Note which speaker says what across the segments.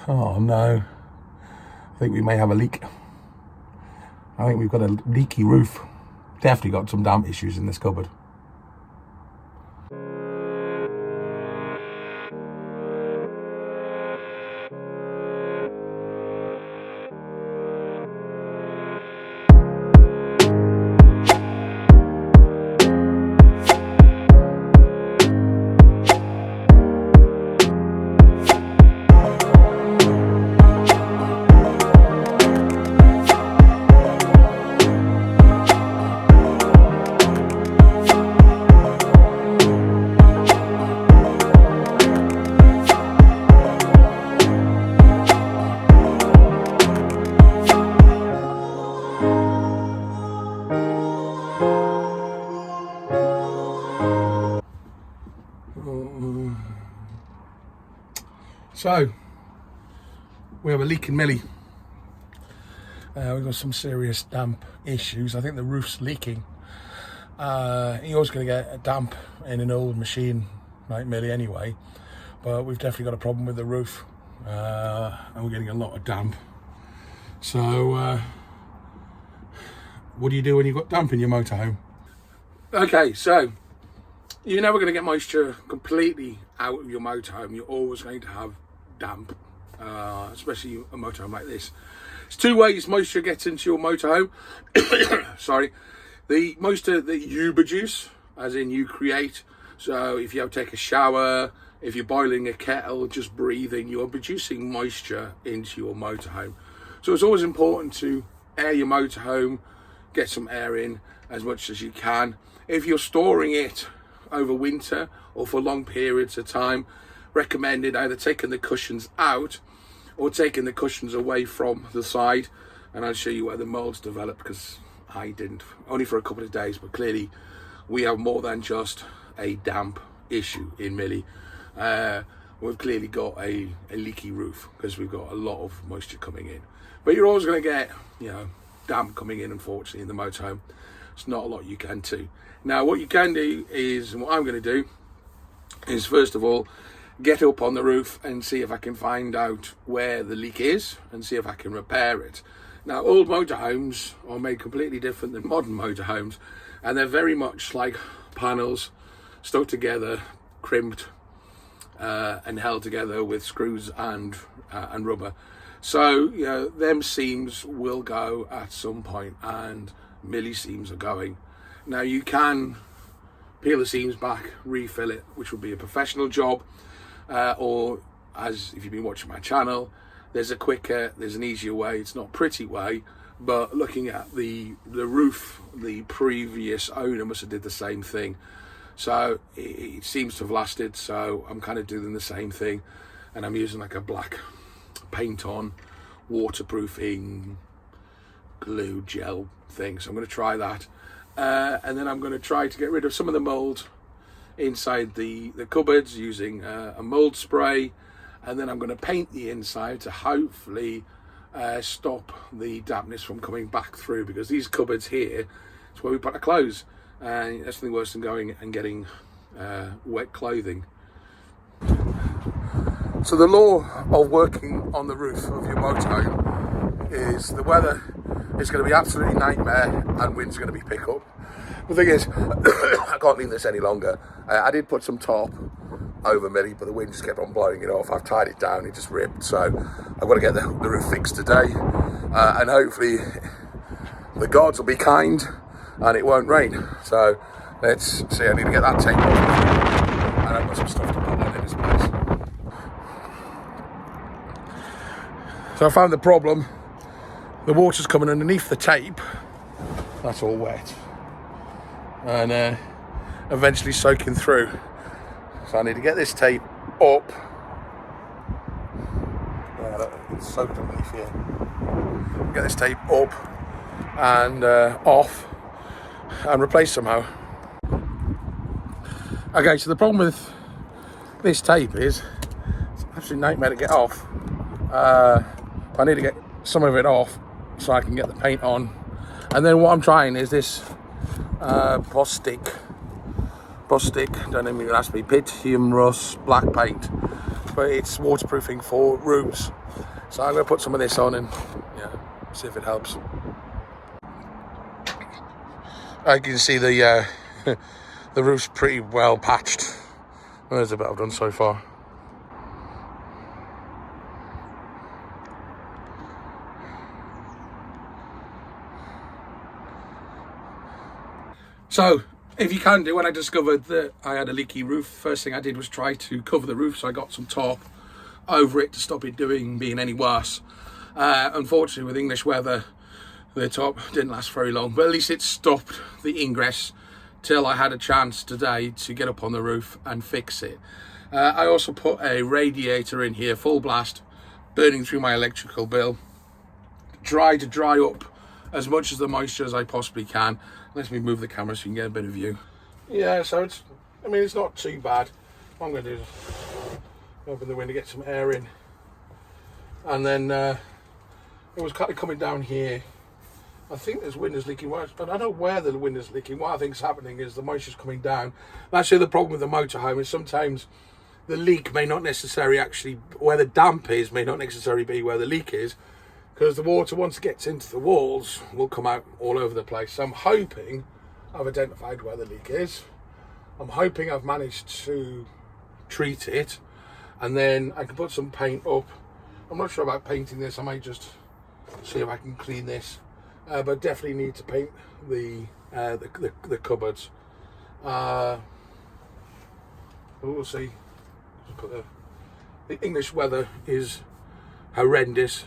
Speaker 1: Oh no, I think we may have a leak. I think we've got a leaky roof. Definitely got some damp issues in this cupboard. So, we have a leaking Millie. We've got some serious damp issues. I think the roof's leaking. You're always going to get a damp in an old machine like Millie anyway, but we've definitely got a problem with the roof, and we're getting a lot of damp. So, what do you do when you've got damp in your motorhome? Okay, so you're never going to get moisture completely out of your motorhome. You're always going to have damp, especially a motorhome like this. There's two ways moisture gets into your motorhome. Sorry, the moisture that you produce, as in you create. So if you have to take a shower, if you're boiling a kettle, just breathing, you're producing moisture into your motorhome. So it's always important to air your motorhome, get some air in as much as you can. If you're storing it over winter or for long periods of time, recommended either taking the cushions out or taking the cushions away from the side, and I'll show you where the molds develop, because I didn't, only for a couple of days, but clearly we have more than just a damp issue in Millie. We've clearly got a leaky roof because we've got a lot of moisture coming in, but you're always going to get, damp coming in, unfortunately, in the motorhome. It's not a lot you can do. Now what you can do is, and what I'm going to do is, first of all, get up on the roof and see if I can find out where the leak is and see if I can repair it. Now, old motorhomes are made completely different than modern motorhomes, and they're very much like panels stuck together, crimped, and held together with screws and rubber. So, them seams will go at some point, and Millie seams are going. Now, you can peel the seams back, refill it, which would be a professional job. Or, as if you've been watching my channel, there's an easier way. It's not a pretty way, but looking at the roof, the previous owner must have did the same thing. So it seems to have lasted, so I'm kind of doing the same thing, and I'm using like a black paint on waterproofing glue gel thing. So I'm going to try that, and then I'm going to try to get rid of some of the mold inside the cupboards using a mold spray, and then I'm going to paint the inside to hopefully stop the dampness from coming back through, because these cupboards here is where we put our clothes, and that's nothing worse than going and getting wet clothing. So the law of working on the roof of your motorhome is the weather is going to be absolutely nightmare and wind's going to be pick up. The thing is, I can't leave this any longer. I did put some top over Millie, but the wind just kept on blowing it off. I've tied it down, it just ripped. So I've got to get the roof fixed today. And hopefully the gods will be kind and it won't rain. So let's see, I need to get that tape off. And I've got some stuff to put on in this place. So I found the problem. The water's coming underneath the tape. That's all wet. And eventually soaking through. So I need to get this tape up. Yeah, look, it's soaked underneath here. Get this tape up and off and replaced somehow. Okay, so the problem with this tape is it's an absolute nightmare to get off. I need to get some of it off so I can get the paint on. And then what I'm trying is this Bostik, don't even ask me, Pythium Rust black paint. but it's waterproofing for roofs. So I'm going to put some of this on and see if it helps. I can see the the roof's pretty well patched. There's a bit I've done so far. So, if you can do, when I discovered that I had a leaky roof, first thing I did was try to cover the roof, so I got some tarp over it to stop it being any worse. Unfortunately, with English weather, the tarp didn't last very long, but at least it stopped the ingress till I had a chance today to get up on the roof and fix it. I also put a radiator in here, full blast, burning through my electrical bill. Try to dry up as much of the moisture as I possibly can. Let me move the camera so you can get a bit of view. Yeah, so it's not too bad. What I'm going to do is open the window, get some air in. And then it was kind of coming down here. I think there's windows leaking. I don't know where the window's leaking. What I think is happening is the moisture's coming down. That's the other problem with the motorhome, is sometimes the leak may not necessarily where the damp is may not necessarily be where the leak is, because the water, once it gets into the walls, will come out all over the place. So I'm hoping I've identified where the leak is. I'm hoping I've managed to treat it, and then I can put some paint up. I'm not sure about painting this. I might just see if I can clean this, but definitely need to paint the cupboards. We'll see. The English weather is horrendous.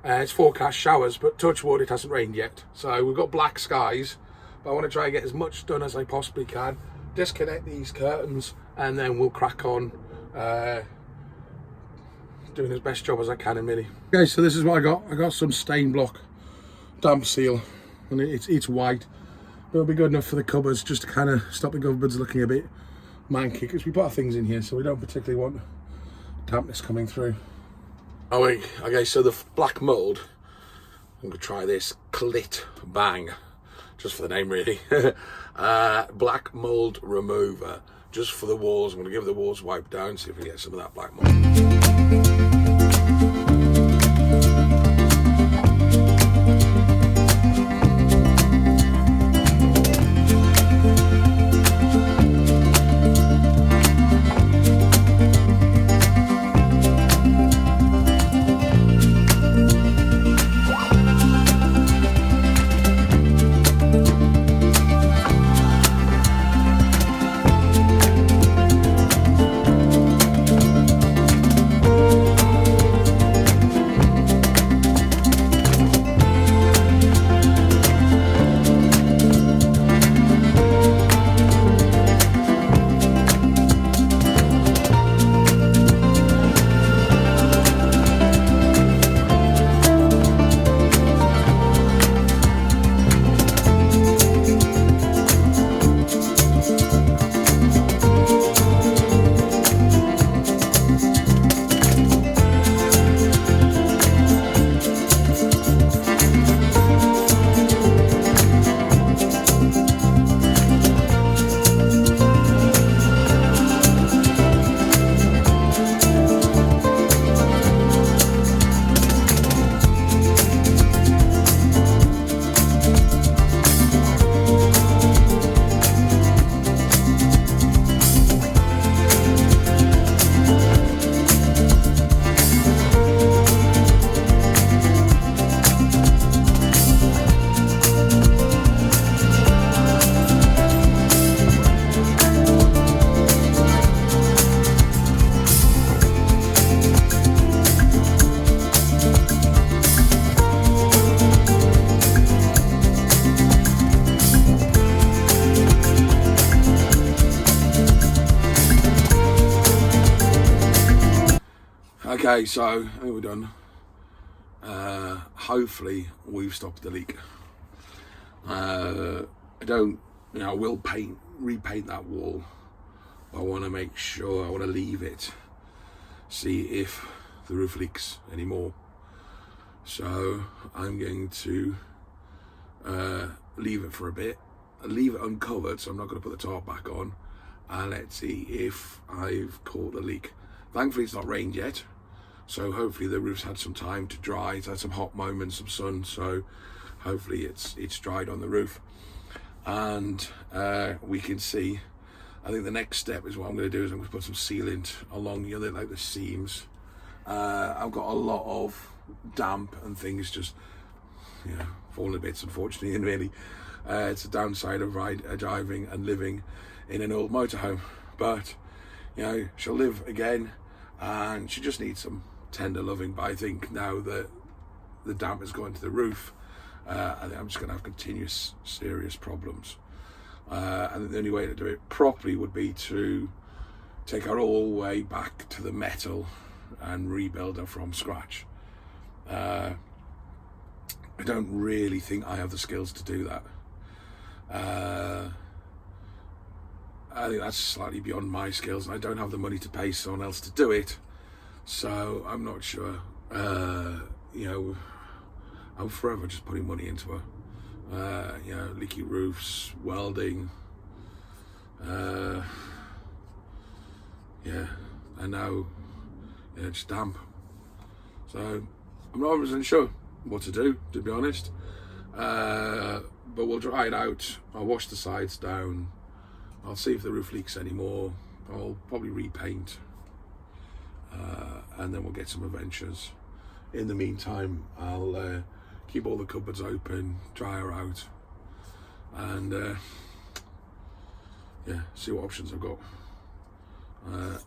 Speaker 1: It's forecast showers, but touch wood, it hasn't rained yet. So we've got black skies, but I want to try and get as much done as I possibly can. Disconnect these curtains, and then we'll crack on doing as best job as I can in Mini. Okay, so this is what I got. I got some stain block damp seal, and it's white. It'll be good enough for the cupboards, just to kind of stop the cupboards looking a bit manky, because we put our things in here, so we don't particularly want dampness coming through. Oh wait, okay, so the black mould, I'm going to try this Clit Bang, just for the name really. Black mould remover, just for the walls. I'm going to give the walls a wipe down, see if we get some of that black mould. Okay, so I think we're done. Hopefully we've stopped the leak. I will repaint that wall. I want to make sure, I want to leave it, see if the roof leaks anymore. So I'm going to leave it for a bit, leave it uncovered, so I'm not going to put the tarp back on, and let's see if I've caught the leak. Thankfully it's not rained yet, so hopefully the roof's had some time to dry. It's had some hot moments, some sun, so hopefully it's dried on the roof. And we can see, I think the next step is what I'm going to do is I'm going to put some sealant along the seams. I've got a lot of damp and things just falling to bits, unfortunately, and really it's a downside of driving and living in an old motorhome. But she'll live again, and she just needs some tender loving. But I think now that the damp is going to the roof, I think I'm just going to have continuous serious problems. I think the only way to do it properly would be to take her all the way back to the metal and rebuild her from scratch. I don't really think I have the skills to do that. I think that's slightly beyond my skills, and I don't have the money to pay someone else to do it, so I'm not sure. I'm forever just putting money into her. Leaky roofs, welding, and now it's damp. So I'm not 100% sure what to do, to be honest. But we'll dry it out. I'll wash the sides down. I'll see if the roof leaks anymore. I'll probably repaint, and then we'll get some adventures. In the meantime, I'll keep all the cupboards open, dry her out, and see what options I've got.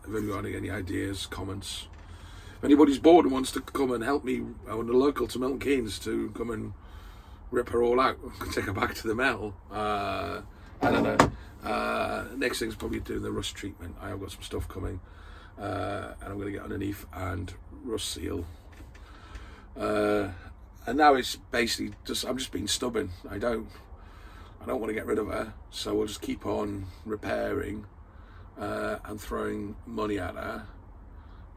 Speaker 1: If anyone got any ideas, comments, if anybody's bored and wants to come and help me, on the local to Milton Keynes to come and rip her all out, take her back to the metal. I don't know. Next thing's probably doing the rust treatment. I have got some stuff coming, and I'm going to get underneath and rust seal. And now it's basically I'm just being stubborn. I don't want to get rid of her, so we'll just keep on repairing and throwing money at her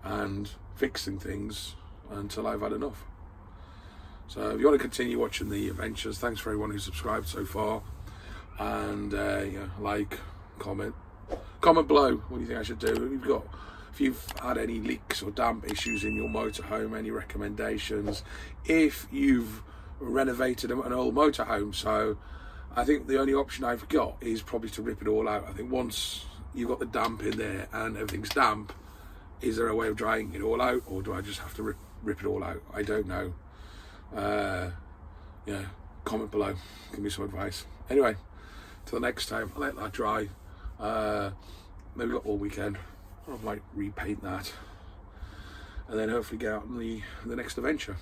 Speaker 1: and fixing things until I've had enough. So if you want to continue watching the adventures, thanks for everyone who's subscribed so far, and like, comment below what you think I should do. If you've had any leaks or damp issues in your motorhome, any recommendations, if you've renovated an old motorhome. So I think the only option I've got is probably to rip it all out. I think once you've got the damp in there and everything's damp, is there a way of drying it all out, or do I just have to rip it all out? I don't know. Comment below, give me some advice. Anyway, till the next time, I'll let that dry. Maybe got all weekend. I might repaint that, and then hopefully get out on the next adventure.